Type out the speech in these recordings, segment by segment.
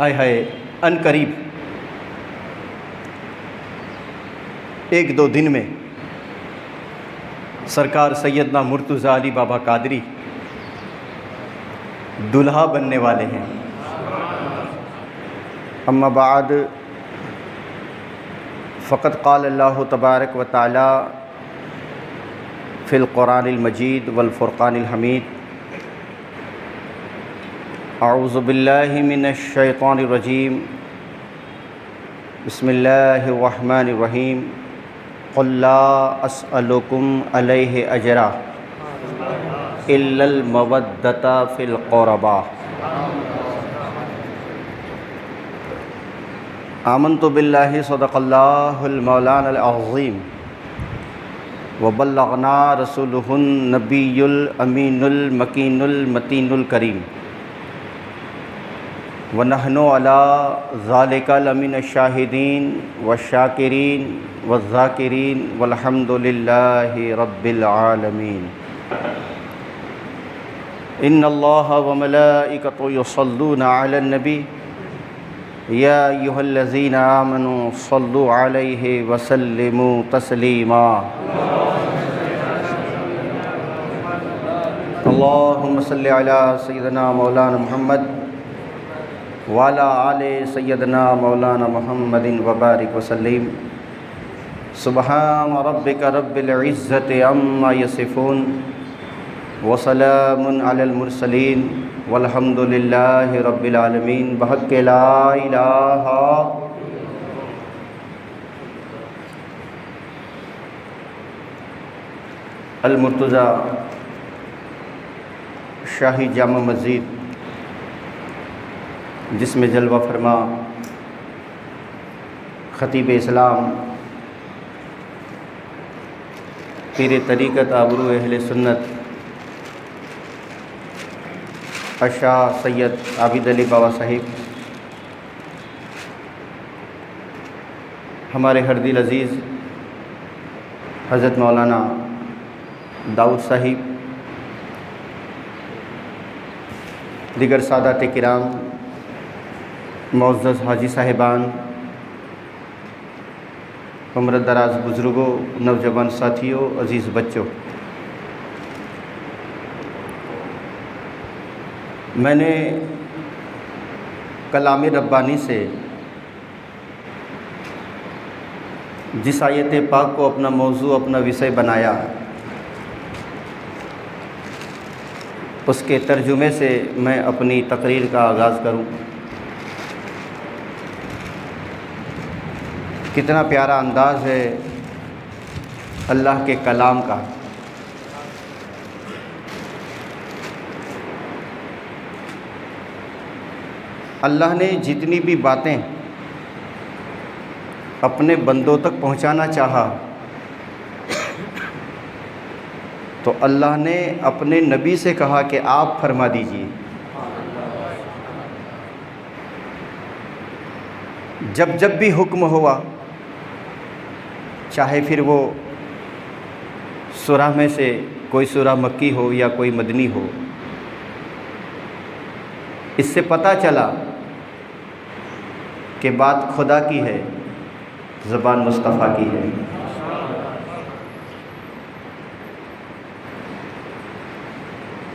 आय हाय अनकरीब एक दो दिन में सरकार सैयदना मुर्तज़ा अली बाबा कादरी दुल्हा बनने वाले हैं। अम्मा बाद फ़क़त क़ाल अल्लाह तबारक व तआला फ़िल क़ुरानिल मजीद वल फ़ुरक़ानिल हमीद। अऊज़ु बिल्लाहि मिनश शैतानिर रजीम। बिस्मिल्लाहिर रहमानिर रहीम। क़ुल ला अस्अलुकुम अलैहि अजरा इल्लल मवद्दता फ़िल क़ुरबा। आमन्तु बिल्लाहि सदक़ल्लाहुल मौलानाल अज़ीम व बल्लग़ना रसूलुहुन नबियुल अमीनुल मकीनुल मतीनुल करीम व नहनु अला ज़ालिका लमिनश शाहिदीन व शाकिरीन व ज़ाकिरीन वल्हम्दुलिल्लाहि रब्बिल आलमीन। इन्नल्लाहा व मलाइकतहु युसल्लूना अलन नबी या अय्युहल्लज़ीना आमनू सल्लु अलैहि व सल्लिमू तस्लीमा। अल्लाहुम्मा सल्लि अला सय्यिदना मौलाना मुहम्मद वाला आले सय्यदना मौलाना मुहम्मदिन व बारिक वसल्लिम। सुबहान रब्बिका रब्बिल इज़्ज़ति अम्मा यसिफ़ून व सलामुन अलल मुरसलीन वल्हम्दुलिल्लाहि रब्बिल आलमीन। बहक़्क़ि ला इलाहा अल मुर्तज़ा शाही जामा मस्जिद जिसमें जलवा फरमा ख़तीब इस्लाम पीर तरीक़त आबरू अहले सुन्नत अशाह सैयद आबिद अली बाबा साहिब, हमारे हरदिल अज़ीज़ हज़रत मौलाना दाऊद साहिब, दिगर सादात किराम, मुअज़्ज़ज़ हाजी साहिबान, उम्र दराज बुज़ुर्गों, नौजवान साथियों, अज़ीज़ बच्चों, मैंने कलाम रब्बानी से जिस आयत पाक को अपना मौजू, अपना विषय बनाया, उसके तर्जुमे से मैं अपनी तकरीर का आगाज़ करूं। कितना प्यारा अंदाज़ है अल्लाह के कलाम का। अल्लाह ने जितनी भी बातें अपने बंदों तक पहुंचाना चाहा तो अल्लाह ने अपने नबी से कहा कि आप फरमा दीजिए। जब जब भी हुक्म हुआ, चाहे फिर वो सूरह में से कोई सूरह मक्की हो या कोई मदनी हो, इससे पता चला कि बात खुदा की है, ज़बान मुस्तफ़ा की है।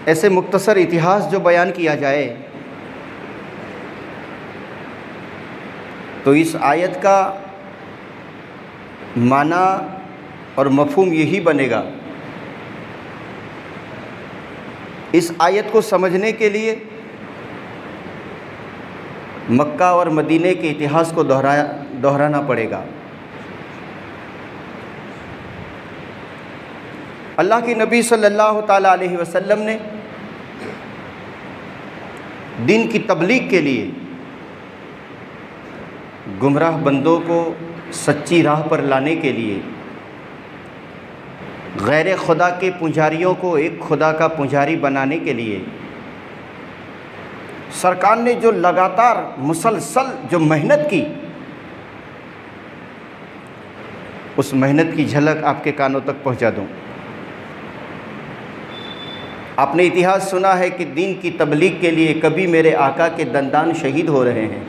ऐसे मुख्तसर इतिहास जो बयान किया जाए तो इस आयत का माना और मफ़हूम यही बनेगा। इस आयत को समझने के लिए मक्का और मदीने के इतिहास को दोहराना पड़ेगा। अल्लाह के नबी सल्लल्लाहु ताला अलैहि वसल्लम ने दीन की तबलीग के लिए गुमराह बंदों को सच्ची राह पर लाने के लिए, गैर खुदा के पुजारियों को एक खुदा का पुजारी बनाने के लिए सरकार ने जो लगातार मुसलसल जो मेहनत की, उस मेहनत की झलक आपके कानों तक पहुंचा दूं। आपने इतिहास सुना है कि दीन की तबलीग के लिए कभी मेरे आका के दंदान शहीद हो रहे हैं,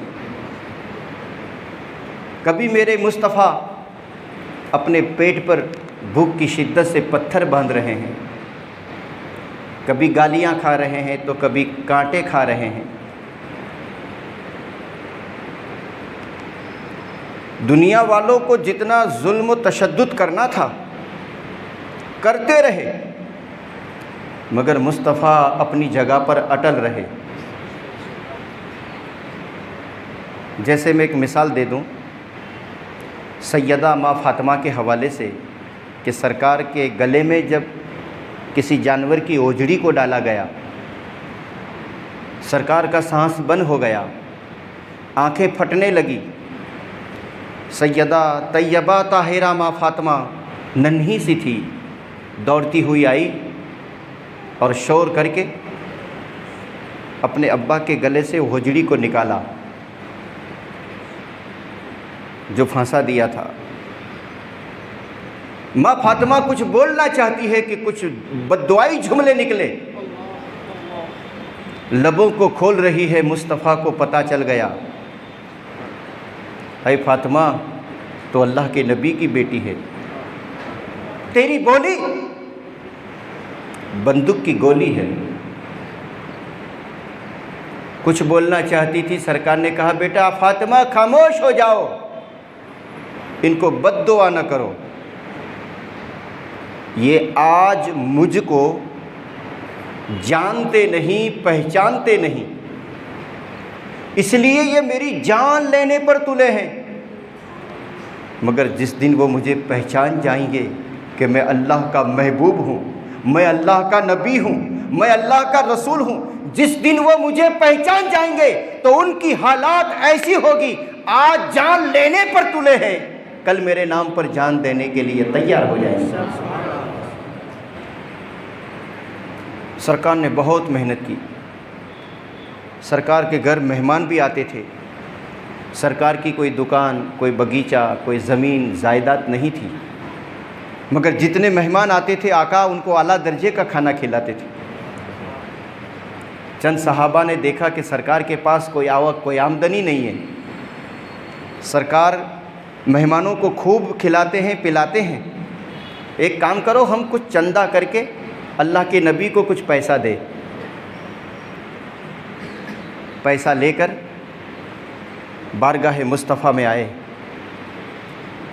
कभी मेरे मुस्तफ़ा अपने पेट पर भूख की शिद्दत से पत्थर बांध रहे हैं, कभी गालियाँ खा रहे हैं तो कभी कांटे खा रहे हैं। दुनिया वालों को जितना जुल्म व तशद्दुद करना था करते रहे, मगर मुस्तफ़ा अपनी जगह पर अटल रहे। जैसे मैं एक मिसाल दे दूं सैयदा माँ फ़ातिमा के हवाले से कि सरकार के गले में जब किसी जानवर की ओजड़ी को डाला गया, सरकार का सांस बंद हो गया, आंखें फटने लगी। सैयदा तैयबा ताहिरा माँ फ़ातिमा नन्ही सी थी, दौड़ती हुई आई और शोर करके अपने अब्बा के गले से ओजड़ी को निकाला जो फंसा दिया था। माँ फ़ातिमा कुछ बोलना चाहती है कि कुछ बद्दुआई जुमले निकले, लबों को खोल रही है। मुस्तफ़ा को पता चल गया, ऐ फ़ातिमा तो अल्लाह के नबी की बेटी है, तेरी बोली बंदूक की गोली है। कुछ बोलना चाहती थी, सरकार ने कहा बेटा फ़ातिमा खामोश हो जाओ, इनको बद्दुआ न करो। ये आज मुझको जानते नहीं, पहचानते नहीं, इसलिए ये मेरी जान लेने पर तुले हैं, मगर जिस दिन वो मुझे पहचान जाएंगे कि मैं अल्लाह का महबूब हूँ, मैं अल्लाह का नबी हूँ, मैं अल्लाह का रसूल हूँ, जिस दिन वो मुझे पहचान जाएंगे तो उनकी हालात ऐसी होगी, आज जान लेने पर तुले हैं, कल मेरे नाम पर जान देने के लिए तैयार हो जाएंगे। सरकार ने बहुत मेहनत की। सरकार के घर मेहमान भी आते थे। सरकार की कोई दुकान, कोई बगीचा, कोई ज़मीन जायदाद नहीं थी, मगर जितने मेहमान आते थे आका उनको आला दर्जे का खाना खिलाते थे। चंद सहाबा ने देखा कि सरकार के पास कोई आवक, कोई आमदनी नहीं है, सरकार मेहमानों को खूब खिलाते हैं, पिलाते हैं, एक काम करो हम कुछ चंदा करके अल्लाह के नबी को कुछ पैसा दे। पैसा लेकर बारगाह मुस्तफ़ा में आए,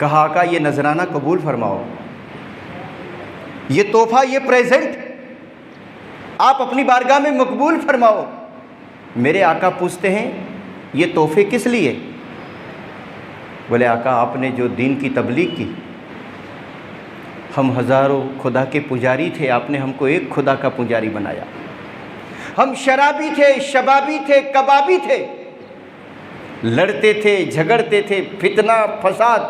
कहा आका ये नजराना कबूल फरमाओ, ये तोहफ़ा, ये प्रेजेंट आप अपनी बारगाह में मकबूल फरमाओ। मेरे आका पूछते हैं ये तोहफ़े किस लिए? बोले आका आपने जो दीन की तबलीग की, हम हज़ारों खुदा के पुजारी थे, आपने हमको एक खुदा का पुजारी बनाया। हम शराबी थे, शबाबी थे, कबाबी थे, लड़ते थे, झगड़ते थे, फितना फसाद,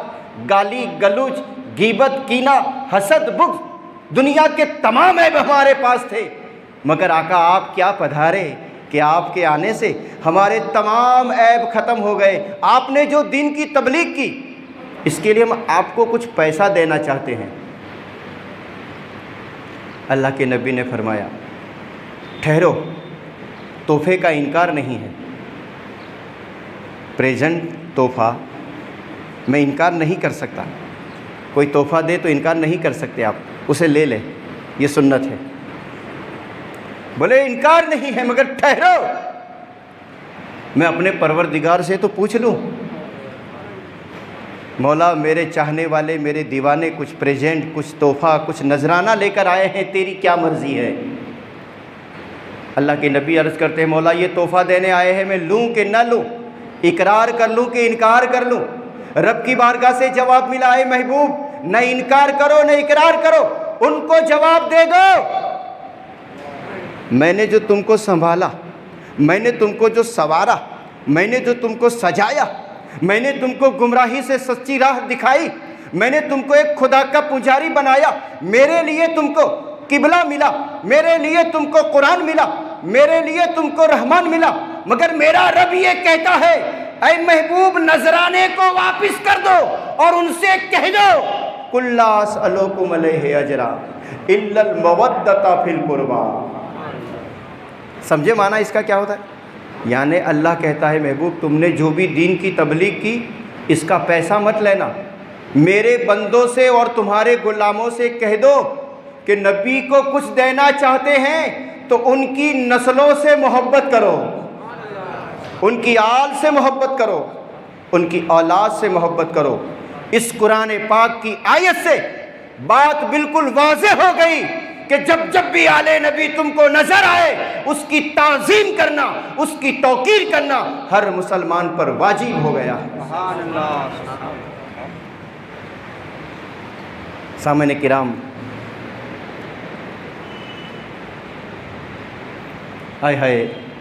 गाली गलूज, गीबत, कीना, हसद, बुग़्ज़, दुनिया के तमाम ऐब हमारे पास थे, मगर आका आप क्या पधारे कि आपके आने से हमारे तमाम ऐब ख़त्म हो गए। आपने जो दीन की तबलीग की, इसके लिए हम आपको कुछ पैसा देना चाहते हैं। अल्लाह के नबी ने फरमाया ठहरो, तोहफ़े का इनकार नहीं है, प्रेजेंट तोहफ़ा मैं इनकार नहीं कर सकता, कोई तोहफ़ा दे तो इनकार नहीं कर सकते आप, उसे ले ले, ये सुन्नत है। बोले इनकार नहीं है, मगर ठहरो मैं अपने परवरदिगार से तो पूछ लूँ, मौला मेरे चाहने वाले, मेरे दीवाने कुछ प्रेजेंट, कुछ तोहफ़ा, कुछ नजराना लेकर आए हैं, तेरी क्या मर्ज़ी है। अल्लाह के नबी अर्ज़ करते हैं मौला ये तोहफ़ा देने आए हैं, मैं लूँ कि न लूँ, इकरार कर लूँ कि इनकार कर लूँ। रब की बारगाह से जवाब मिला है महबूब न इनकार करो न इकरार करो, उनको जवाब दे दो मैंने जो तुमको संभाला, मैंने तुमको जो संवारा, मैंने जो तुमको सजाया, मैंने तुमको गुमराही से सच्ची राह दिखाई, मैंने तुमको एक खुदा का पुजारी बनाया, मेरे लिए तुमको किबला मिला, मेरे लिए तुमको कुरान मिला, मेरे लिए तुमको रहमान मिला, मगर मेरा रब ये कहता है ऐ महबूब नजराने को वापस कर दो और उनसे कह दो कुल्ला असअलुकुम अलैहि अजरा इल्लल मवद्दता फिल कुर्बा। समझे माना इसका क्या होता है? यानी अल्लाह कहता है महबूब तुमने जो भी दीन की तबलीग की इसका पैसा मत लेना। मेरे बंदों से और तुम्हारे गुलामों से कह दो कि नबी को कुछ देना चाहते हैं तो उनकी नस्लों से मोहब्बत करो, उनकी आल से मोहब्बत करो, उनकी औलाद से मोहब्बत करो। इस कुरान पाक की आयत से बात बिल्कुल वाज़ेह हो गई कि जब जब भी आले नबी तुमको नजर आए उसकी ताज़ीम करना, उसकी तौकीर करना हर मुसलमान पर वाजिब हो गया। सामने किराम, हाय हाय,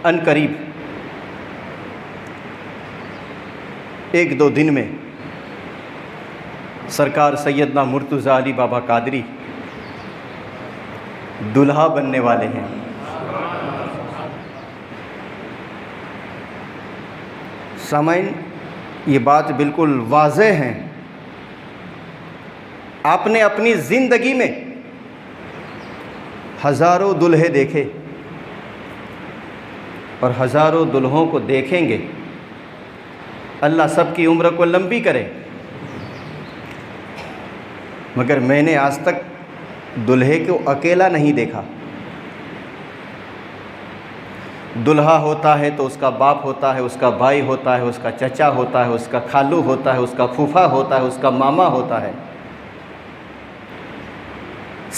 अनकरीब 1-2 दिन में सरकार सैयदना मुर्तज़ा अली बाबा कादरी दुल्हा बनने वाले हैं। सामईन, ये बात बिल्कुल वाज़ेह है। आपने अपनी ज़िंदगी में हज़ारों दुल्हे देखे और हज़ारों दुल्हों को देखेंगे। अल्लाह सबकी उम्र को लंबी करे, मगर मैंने आज तक दुल्हे को अकेला नहीं देखा। दुल्हा होता है तो उसका बाप होता है, उसका भाई होता है, उसका चचा होता है, उसका खालू होता है, उसका फूफा होता है, उसका मामा होता है।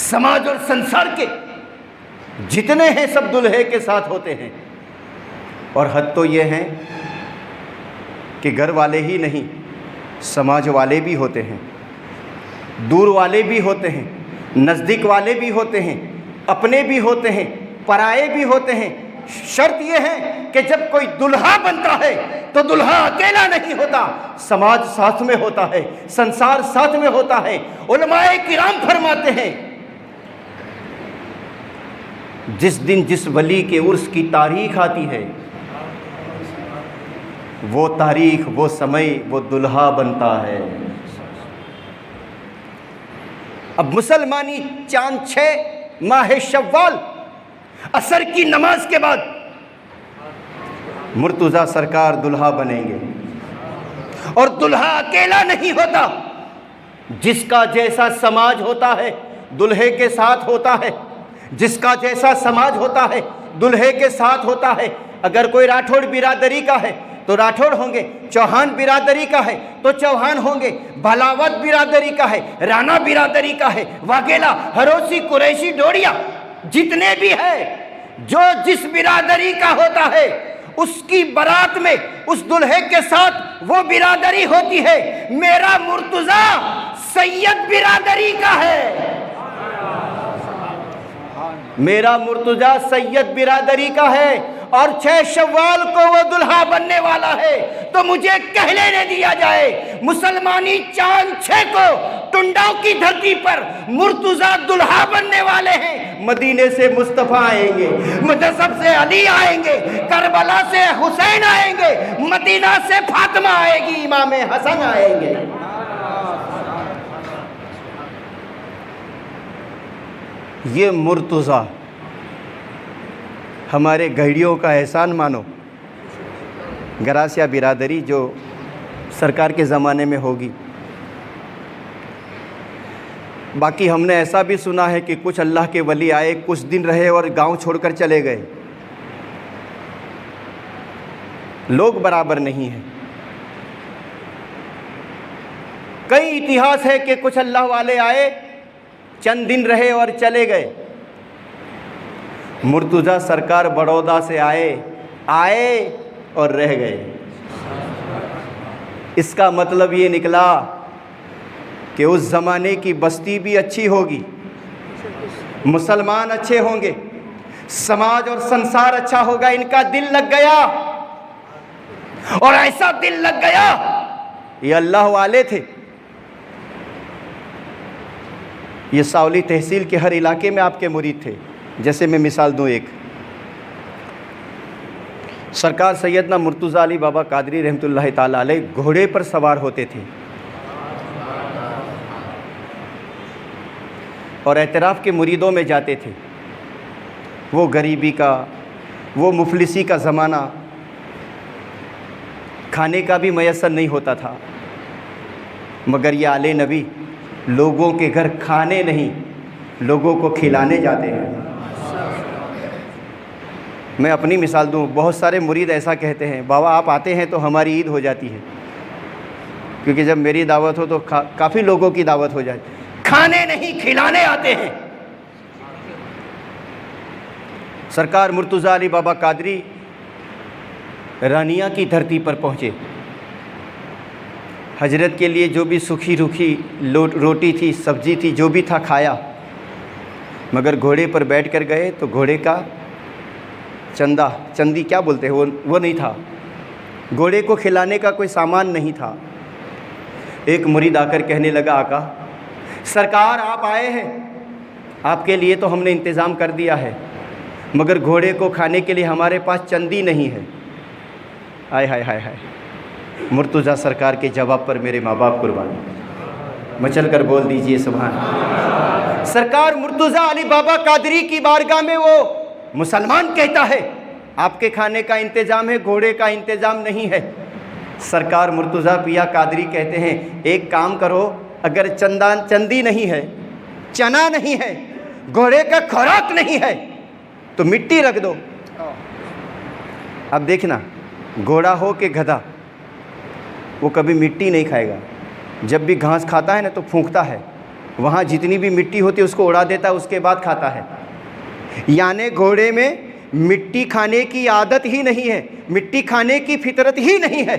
समाज और संसार के जितने हैं सब दुल्हे के साथ होते हैं। और हद तो ये है कि घर वाले ही नहीं, समाज वाले भी होते हैं, दूर वाले भी होते हैं, नज़दीक वाले भी होते हैं, अपने भी होते हैं, पराए भी होते हैं। शर्त यह है कि जब कोई दुल्हा बनता है तो दुल्हा अकेला नहीं होता, समाज साथ में होता है, संसार साथ में होता है। उलमाए किराम फरमाते हैं जिस दिन जिस वली के उर्स की तारीख आती है वो तारीख, वो समय, वो दुल्हा बनता है। अब मुसलमानी चांद 6 माह शव्वाल असर की नमाज के बाद मुर्तज़ा सरकार दुल्हा बनेंगे। और दुल्हा अकेला नहीं होता, जिसका जैसा समाज होता है दुल्हे के साथ होता है, जिसका जैसा समाज होता है दुल्हे के साथ होता है। अगर कोई राठौड़ बिरादरी का है तो राठौड़ होंगे, चौहान बिरादरी का है तो चौहान होंगे, भलावत बिरादरी का है, राणा बिरादरी का है, वाघेला, हरोसी, कुरैशी, डोरिया, जितने भी है, जो जिस बिरादरी का होता है उसकी बारात में उस दुल्हे के साथ वो बिरादरी होती है। मेरा मुर्तज़ा सैयद बिरादरी का है, मेरा मुर्तज़ा सैयद बिरादरी का है और 6 शव्वाल को वो दुल्हा बनने वाला है। तो मुझे कह लेने दिया जाए, मुसलमानी चांद 6 को टुंडाव की धरती पर मुर्तज़ा दुल्हा बनने वाले हैं। मदीने से मुस्तफ़ा आएंगे, मुजस्सब से अली आएंगे, करबला से हुसैन आएंगे, मदीना से फातिमा आएगी, इमाम हसन आएंगे। ये मुर्तज़ा हमारे गहड़ियों का एहसान मानो। गरासिया बिरादरी जो सरकार के ज़माने में होगी। बाकी हमने ऐसा भी सुना है कि कुछ अल्लाह के वली आए, कुछ दिन रहे और गांव छोड़कर चले गए। लोग बराबर नहीं हैं। कई इतिहास है कि कुछ अल्लाह वाले आए, चंद दिन रहे और चले गए। मुर्तज़ा सरकार बड़ौदा से आए और रह गए। इसका मतलब ये निकला कि उस ज़माने की बस्ती भी अच्छी होगी, मुसलमान अच्छे होंगे, समाज और संसार अच्छा होगा। इनका दिल लग गया और ऐसा दिल लग गया, ये अल्लाह वाले थे। ये सावली तहसील के हर इलाके में आपके मुरीद थे। जैसे मैं मिसाल दूं, एक सरकार सैयदना मुर्तज़ा अली बाबा कादरी रहमतुल्लाह ताला अलैह घोड़े पर सवार होते थे और एतराफ़ के मुरीदों में जाते थे। वो गरीबी का, वो मुफलिसी का ज़माना, खाने का भी मयसर नहीं होता था। मगर ये आले नबी लोगों के घर खाने नहीं, लोगों को खिलाने जाते हैं। मैं अपनी मिसाल दूं, बहुत सारे मुरीद ऐसा कहते हैं, बाबा आप आते हैं तो हमारी ईद हो जाती है, क्योंकि जब मेरी दावत हो तो काफ़ी लोगों की दावत हो जाए। खाने नहीं, खिलाने आते हैं। सरकार मुर्तज़ा अली बाबा कादरी रानिया की धरती पर पहुँचे। हजरत के लिए जो भी सूखी रूखी रोटी थी, सब्जी थी, जो भी था खाया, मगर घोड़े पर बैठ कर गए तो घोड़े का चंदी क्या बोलते हैं वो नहीं था, घोड़े को खिलाने का कोई सामान नहीं था। एक मुरीद आकर कहने लगा, आका सरकार आप आए हैं, आपके लिए तो हमने इंतज़ाम कर दिया है, मगर घोड़े को खाने के लिए हमारे पास चंदी नहीं है। हाय हाय हाय हाय। मुर्तज़ा सरकार के जवाब पर मेरे माँ बाप कुर्बान, मचल कर बोल दीजिए सुभान। सरकार मुर्तज़ा अली बाबा कादरी की बारगाह में वो मुसलमान कहता है आपके खाने का इंतज़ाम है, घोड़े का इंतज़ाम नहीं है। सरकार मुर्तज़ा पिया कादरी कहते हैं एक काम करो, अगर चंदी नहीं है, चना नहीं है, घोड़े का खुराक नहीं है तो मिट्टी रख दो। अब देखना, घोड़ा हो के गधा, वो कभी मिट्टी नहीं खाएगा। जब भी घास खाता है ना तो फूंकता है, वहाँ जितनी भी मिट्टी होती है उसको उड़ा देता है, उसके बाद खाता है। यानी घोड़े में मिट्टी खाने की आदत ही नहीं है, मिट्टी खाने की फितरत ही नहीं है।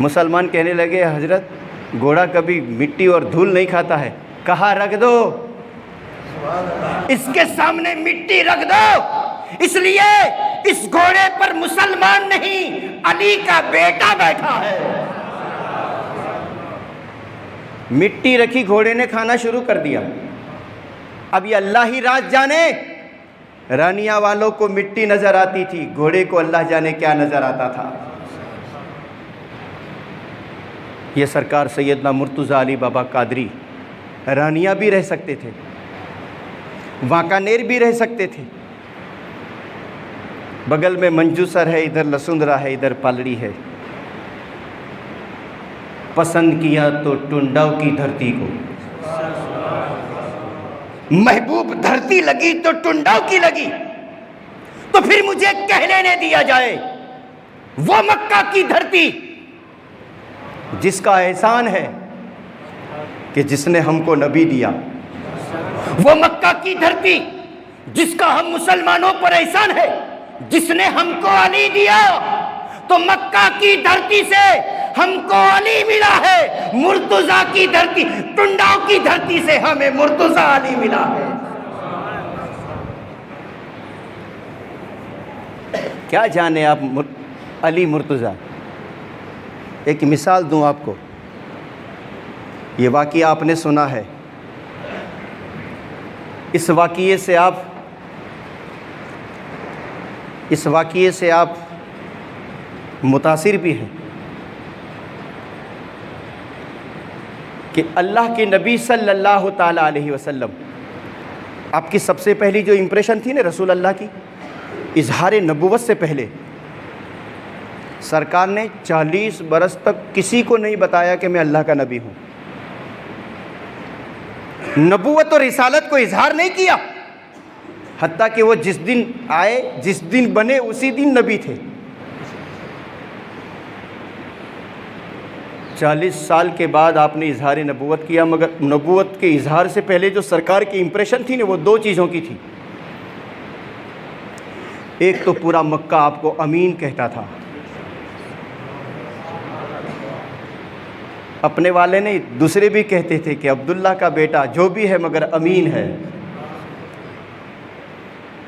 मुसलमान कहने लगे हजरत घोड़ा कभी मिट्टी और धूल नहीं खाता है। कहा रख दो, इसके सामने मिट्टी रख दो, इसलिए इस घोड़े पर मुसलमान नहीं अली का बेटा बैठा है। मिट्टी रखी, घोड़े ने खाना शुरू कर दिया। अब ये अल्लाह ही राज जाने, रानिया वालों को मिट्टी नजर आती थी, घोड़े को अल्लाह जाने क्या नजर आता था। ये सरकार सैयदना मुर्तज़ा अली बाबा कादरी रानिया भी रह सकते थे, वांकानेर भी रह सकते थे। बगल में मंजूसर है, इधर लसुंदरा है, इधर पालड़ी है। पसंद किया तो टुंडाव की धरती को, महबूब धरती लगी तो टुंडाव की लगी। तो फिर मुझे कह लेने दिया जाए, वो मक्का की धरती जिसका एहसान है कि जिसने हमको नबी दिया, वो मक्का की धरती जिसका हम मुसलमानों पर एहसान है, जिसने हमको अली दिया। तो मक्का की धरती से हमको अली मिला है, मुर्तज़ा की धरती, टुंडाव की धरती से हमें मुर्तज़ा अली मिला है। क्या जाने आप अली मुर्तज़ा। एक मिसाल दूं आपको, ये वाक़या आपने सुना है, इस वाक़ये से आप मुतासिर भी हैं कि अल्लाह के नबी सल्लल्लाहु ताला अलैहि वसल्लम, आपकी सबसे पहली जो इम्प्रेशन थी ना रसूल अल्लाह की, इजहार नबुव्वत से पहले सरकार ने 40 बरस तक किसी को नहीं बताया कि मैं अल्लाह का नबी हूँ। नबुव्वत और रिसालत को इजहार नहीं किया, हत्ता कि वो जिस दिन आए, जिस दिन बने, उसी दिन नबी थे। 40 साल के बाद आपने इजहार नबुव्वत किया, मगर नबुव्वत के इजहार से पहले जो सरकार की इम्प्रेशन थी ना, वो 2 चीज़ों की थी। एक तो पूरा मक्का आपको अमीन कहता था, अपने वाले नहीं, दूसरे भी कहते थे कि अब्दुल्ला का बेटा जो भी है मगर अमीन है।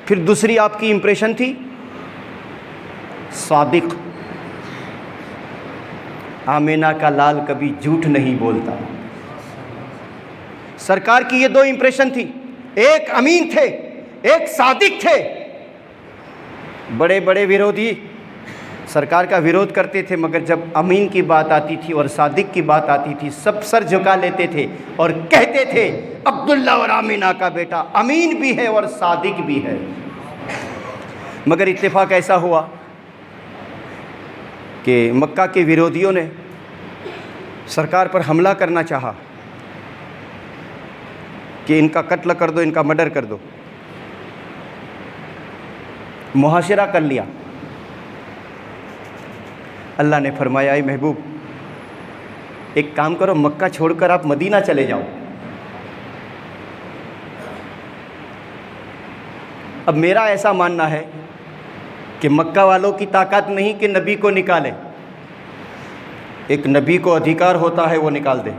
फिर दूसरी आपकी इम्प्रेशन थी सादिक, आमीना का लाल कभी झूठ नहीं बोलता। सरकार की ये 2 इम्प्रेशन थी, एक अमीन थे, एक सादिक थे। बड़े बड़े विरोधी सरकार का विरोध करते थे, मगर जब अमीन की बात आती थी और सादिक की बात आती थी, सब सर झुका लेते थे और कहते थे अब्दुल्ला और आमीना का बेटा अमीन भी है और सादिक भी है। मगर इत्तेफाक ऐसा हुआ कि मक्का के विरोधियों ने सरकार पर हमला करना चाहा कि इनका कत्ल कर दो, इनका मर्डर कर दो। मुहाशिरा कर लिया। अल्लाह ने फरमाया, ऐ महबूब एक काम करो, मक्का छोड़कर आप मदीना चले जाओ। अब मेरा ऐसा मानना है कि मक्का वालों की ताकत नहीं कि नबी को निकाले। एक नबी को अधिकार होता है वो निकाल दे।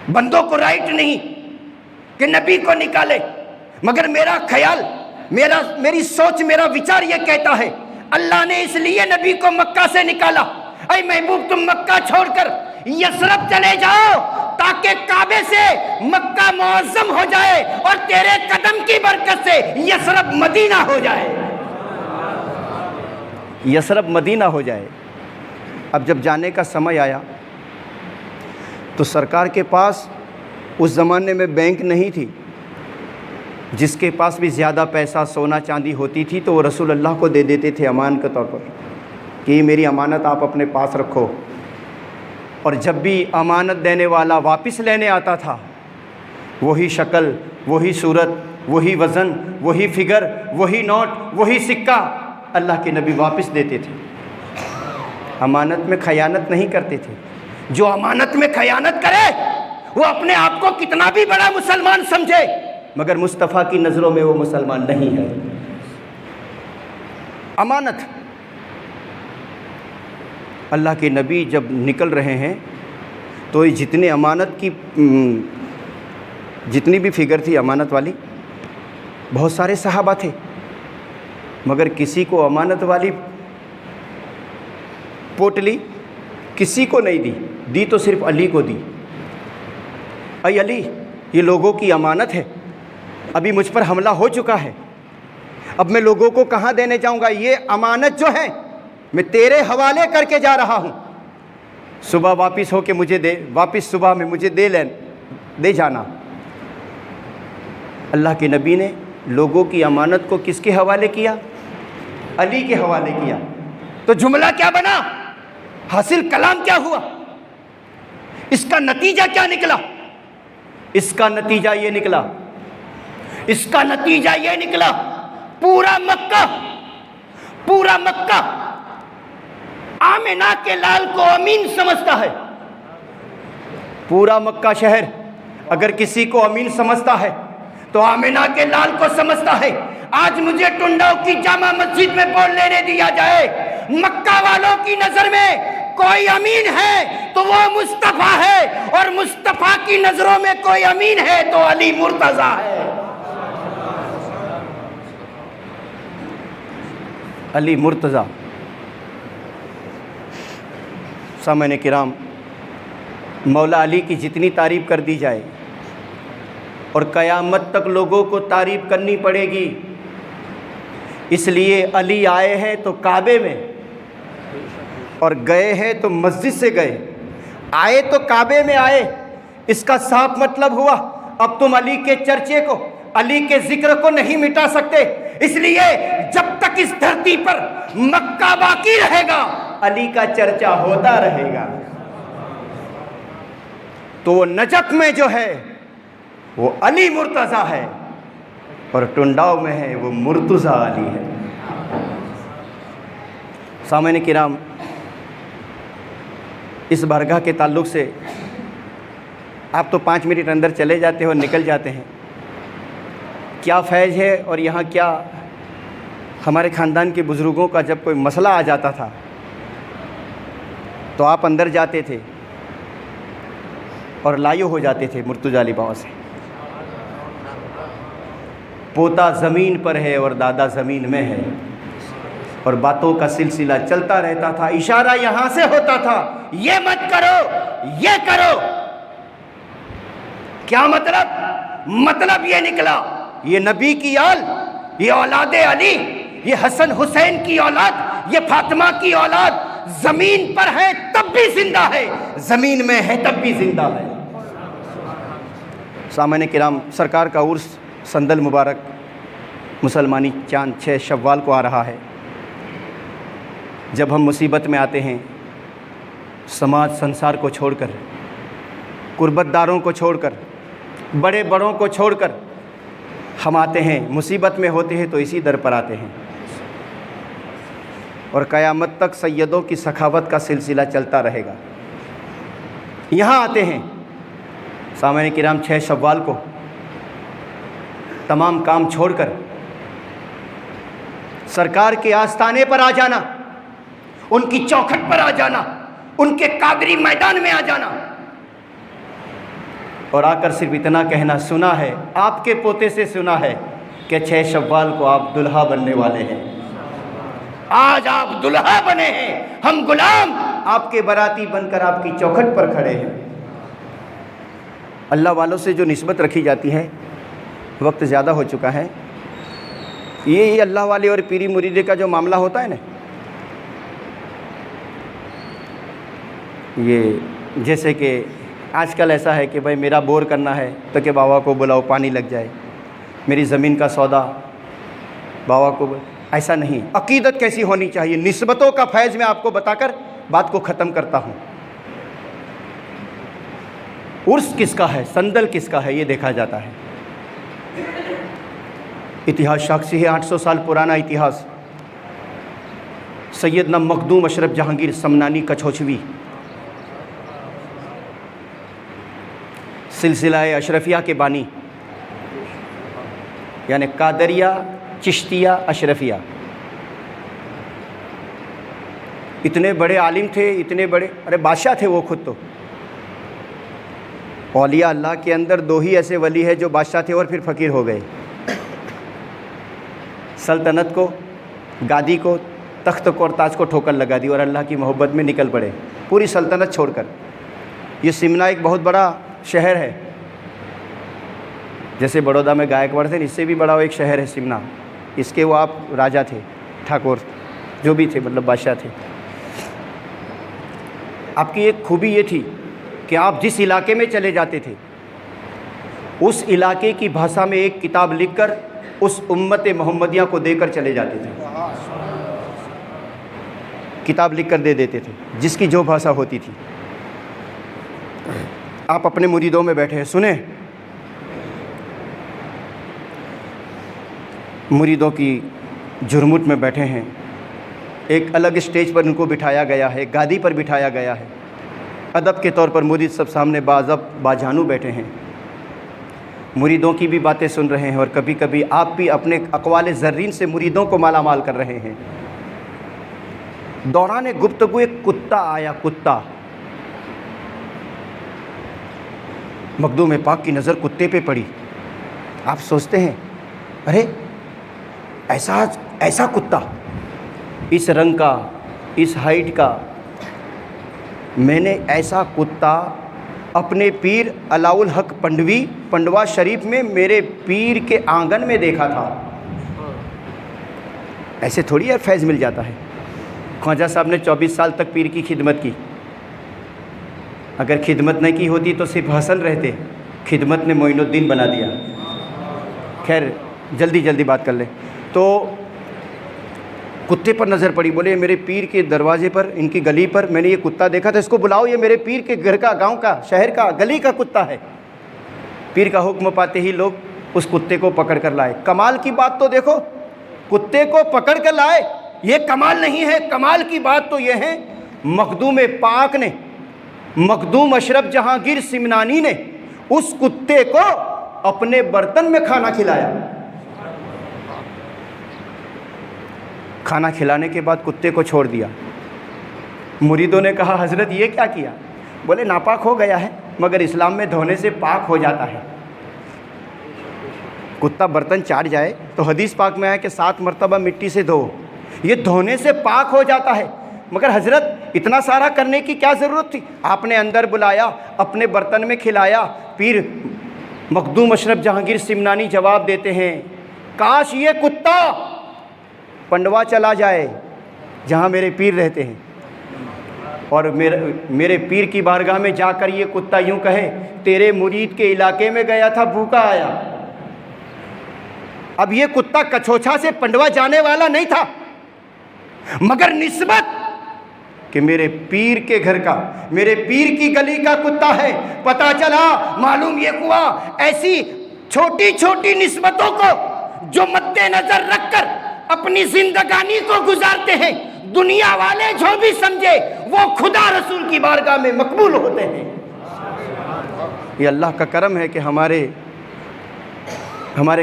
बंदों को राइट नहीं कि नबी को निकाले, मगर मेरा ख्याल, मेरी सोच, मेरा विचार ये कहता है अल्लाह ने इसलिए नबी को मक्का से निकाला। ऐ महबूब तुम मक्का छोड़कर यसरब चले जाओ ताकि काबे से मक्का मुअज़्ज़म हो जाए और तेरे कदम की बरकत से यसरब मदीना हो जाए। यसरब मदीना हो जाए। अब जब जाने का समय आया तो सरकार के पास उस ज़माने में बैंक नहीं थी। जिसके पास भी ज़्यादा पैसा, सोना चांदी होती थी तो वो रसूल अल्लाह को दे देते थे अमान के तौर पर कि ये मेरी अमानत आप अपने पास रखो। और जब भी अमानत देने वाला वापस लेने आता था, वही शक्ल, वही सूरत, वही वज़न, वही फिगर, वही नोट, वही सिक्का अल्लाह के नबी वापस देते थे। अमानत में खयानत नहीं करते थे। जो अमानत में खयानत करे वो अपने आप को कितना भी बड़ा मुसलमान समझे, मगर मुस्तफ़ा की नज़रों में वो मुसलमान नहीं है। अमानत। अल्लाह के नबी जब निकल रहे हैं तो ये जितने अमानत की जितनी भी फिगर थी अमानत वाली, बहुत सारे सहाबा थे, मगर किसी को अमानत वाली पोटली किसी को नहीं दी तो सिर्फ अली को दी। अय अली, ये लोगों की अमानत है, अभी मुझ पर हमला हो चुका है, अब मैं लोगों को कहाँ देने जाऊँगा? ये अमानत जो है मैं तेरे हवाले करके जा रहा हूँ। सुबह वापस हो के मुझे दे, वापस सुबह में मुझे दे जाना। अल्लाह के नबी ने लोगों की अमानत को किसके हवाले किया? अली के हवाले किया। तो जुमला क्या बना? हासिल कलाम क्या हुआ? इसका नतीजा क्या निकला? इसका नतीजा ये निकला पूरा मक्का आमिना के लाल को अमीन समझता है। पूरा मक्का शहर अगर किसी को अमीन समझता है तो आमिना के लाल को समझता है। आज मुझे टुंडाव की जामा मस्जिद में बोल लेने दिया जाए, मक्का वालों की नजर में कोई अमीन है तो वो मुस्तफा है, और मुस्तफा की नजरों में कोई अमीन है तो अली मुर्तजा है। अली मुर्तजा। सामने किराम, मौला अली की जितनी तारीफ़ कर दी जाए और क़यामत तक लोगों को तारीफ़ करनी पड़ेगी। इसलिए अली आए हैं तो काबे में और गए हैं तो मस्जिद से गए। आए तो काबे में आए, इसका साफ मतलब हुआ अब तुम अली के चर्चे को, अली के जिक्र को नहीं मिटा सकते। इसलिए जब तक इस धरती पर मक्का बाकी रहेगा अली का चर्चा होता रहेगा। तो वो नजफ में जो है वो अली मुर्तज़ा है और टुंडाव में है वो मुर्तज़ा अली है। सामने किराम, इस बारगाह के ताल्लुक़ से आप तो 5 मिनट अंदर चले जाते हो, निकल जाते हैं। क्या फैज़ है और यहाँ क्या। हमारे ख़ानदान के बुज़ुर्गों का जब कोई मसला आ जाता था तो आप अंदर जाते थे और लायो हो जाते थे मुर्तज़ा अली बाबा से। पोता ज़मीन पर है और दादा ज़मीन में है, और बातों का सिलसिला चलता रहता था। इशारा यहाँ से होता था, ये मत करो, ये करो। क्या मतलब ये निकला, ये नबी की आल, ये औलादे अली, ये हसन हुसैन की औलाद, ये फातिमा की औलाद ज़मीन पर है तब भी जिंदा है, ज़मीन में है तब भी जिंदा है। सामने किराम, सरकार का उर्स संदल मुबारक मुसलमानी चांद 6 शव्वाल को आ रहा है। जब हम मुसीबत में आते हैं समाज संसार को छोड़कर, कुर्बतदारों को छोड़कर, बड़े बड़ों को छोड़कर हम आते हैं, मुसीबत में होते हैं तो इसी दर पर आते हैं और क़यामत तक सैयदों की सखावत का सिलसिला चलता रहेगा। यहाँ आते हैं सामने किराम 6 शव्वाल को तमाम काम छोड़कर सरकार के आस्थाने पर आ जाना, उनकी चौखट पर आ जाना, उनके कादरी मैदान में आ जाना और आकर सिर्फ इतना कहना, सुना है आपके पोते से सुना है कि 6 शव्वाल को आप दुल्हा बनने वाले हैं। आज आप दुल्हा बने हैं, हम गुलाम आपके बराती बनकर आपकी चौखट पर खड़े हैं। अल्लाह वालों से जो निस्बत रखी जाती है, वक्त ज़्यादा हो चुका है, ये अल्लाह वाले और पीरी मुरीदे का जो मामला होता है ना, ये जैसे कि आजकल ऐसा है कि भाई मेरा बोर करना है तो कि बाबा को बुलाओ पानी लग जाए, मेरी ज़मीन का सौदा बाबा को, ऐसा नहीं। अकीदत कैसी होनी चाहिए, निस्बतों का फैज़ मैं आपको बताकर बात को ख़त्म करता हूँ। उर्स किसका है, संदल किसका है, ये देखा जाता है। इतिहास साक्षी है, 800 साल पुराना इतिहास। सैयदना मखदूम अशरफ जहांगीर समनानी कछोचवी सिलसिला अशरफिया के बानी, यानी कादरिया चिश्तिया अशरफिया, इतने बड़े आलिम थे, इतने बड़े, अरे बादशाह थे वो खुद तो। औलिया अल्लाह के अंदर 2 ही ऐसे वली है जो बादशाह थे और फिर फ़कीर हो गए। सल्तनत को, गादी को, तख्त को और ताज को ठोकर लगा दी और अल्लाह की मोहब्बत में निकल पड़े, पूरी सल्तनत छोड़कर। ये सिमना एक बहुत बड़ा शहर है, जैसे बड़ौदा में गायकवाड़ थे, इससे भी बड़ा एक शहर है सिमना। इसके वो आप राजा थे, ठाकुर जो भी थे, मतलब बादशाह थे। आपकी एक खूबी ये थी कि आप जिस इलाके में चले जाते थे, उस इलाके की भाषा में एक किताब लिखकर उस उम्मत मोहम्मदिया को देकर चले जाते थे। किताब लिखकर दे देते थे, जिसकी जो भाषा होती थी। आप अपने मुरीदों में बैठे हैं, सुने मुरीदों की झुरमुट में बैठे हैं, एक अलग स्टेज पर उनको बिठाया गया है, गादी पर बिठाया गया है। अदब के तौर पर मुरीद सब सामने बाज़ब बाजानू बैठे हैं, मुरीदों की भी बातें सुन रहे हैं और कभी कभी आप भी अपने अक़वाल ज़र्रीन से मुरीदों को मालामाल कर रहे हैं। दौरान गुफ्तगू एक कुत्ता आया, कुत्ता। मखदूम पाक की नज़र कुत्ते पे पड़ी। आप सोचते हैं, अरे ऐसा कुत्ता, इस रंग का, इस हाइट का, मैंने ऐसा कुत्ता अपने पीर अलाउल हक पंडवी पंडवा शरीफ में मेरे पीर के आंगन में देखा था। ऐसे थोड़ी यार फैज़ मिल जाता है। ख्वाजा साहब ने 24 साल तक पीर की खिदमत की। अगर खिदमत नहीं की होती तो सिर्फ हसन रहते, खिदमत ने मोइनुद्दीन बना दिया। खैर जल्दी बात कर ले। तो कुत्ते पर नज़र पड़ी, बोले मेरे पीर के दरवाजे पर, इनकी गली पर मैंने ये कुत्ता देखा था, इसको बुलाओ, ये मेरे पीर के घर का, गांव का, शहर का, गली का कुत्ता है। पीर का हुक्म पाते ही लोग उस कुत्ते को पकड़ कर लाए। कमाल की बात तो देखो, कुत्ते को पकड़ कर लाए, ये कमाल नहीं है। कमाल की बात तो ये है, मखदूम पाक ने, मखदूम अशरफ जहांगीर सिमनानी ने उस कुत्ते को अपने बर्तन में खाना खिलाया। खाना खिलाने के बाद कुत्ते को छोड़ दिया। मुरीदों ने कहा, हज़रत ये क्या किया? बोले नापाक हो गया है, मगर इस्लाम में धोने से पाक हो जाता है। कुत्ता बर्तन चाट जाए तो हदीस पाक में है कि 7 मरतबा मिट्टी से धो, ये धोने से पाक हो जाता है। मगर हज़रत इतना सारा करने की क्या ज़रूरत थी? आपने अंदर बुलाया, अपने बर्तन में खिलाया। पीर मखदूम अशरफ जहांगीर सिमनानी जवाब देते हैं, काश ये कुत्ता पंडवा चला जाए जहाँ मेरे पीर रहते हैं, और मेरे पीर की बारगाह में जाकर ये कुत्ता यूँ कहे, तेरे मुरीद के इलाके में गया था, भूखा आया। अब ये कुत्ता कछोछा से पंडवा जाने वाला नहीं था, मगर निस्बत कि मेरे पीर के घर का, मेरे पीर की गली का कुत्ता है। पता चला, मालूम ये हुआ, ऐसी छोटी छोटी निस्बतों को जो मद्देनजर रखकर अपनी जिंदगानी को गुजारते हैं, दुनिया वाले जो भी समझे वो खुदा रसूल की बारगाह में मकबूल होते हैं। ये अल्लाह का करम है कि हमारे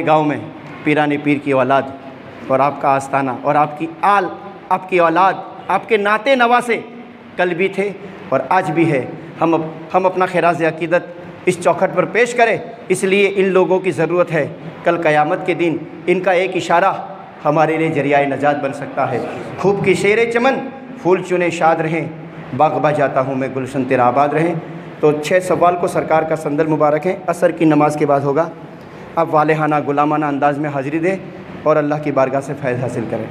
गांव में पीरानी पीर की औलाद और आपका आस्ताना और आपकी आल, आपकी औलाद, आपके नाते नवासे कल भी थे और आज भी है। हम अपना खिराज अकीदत इस चौखट पर पेश करें, इसलिए इन लोगों की ज़रूरत है। कल क़यामत के दिन इनका एक इशारा हमारे लिए जरियाए नजात बन सकता है। खूब की शेरे चमन, फूल चुने शाद रहें, बाग़बा जाता हूँ मैं गुलशन तेरा आबाद रहें। तो 6 सवाल को सरकार का संदल मुबारक है, असर की नमाज के बाद होगा। अब वालेहाना गुलामाना अंदाज़ में हाज़िरी दें और अल्लाह की बारगाह से फैज़ हासिल करें।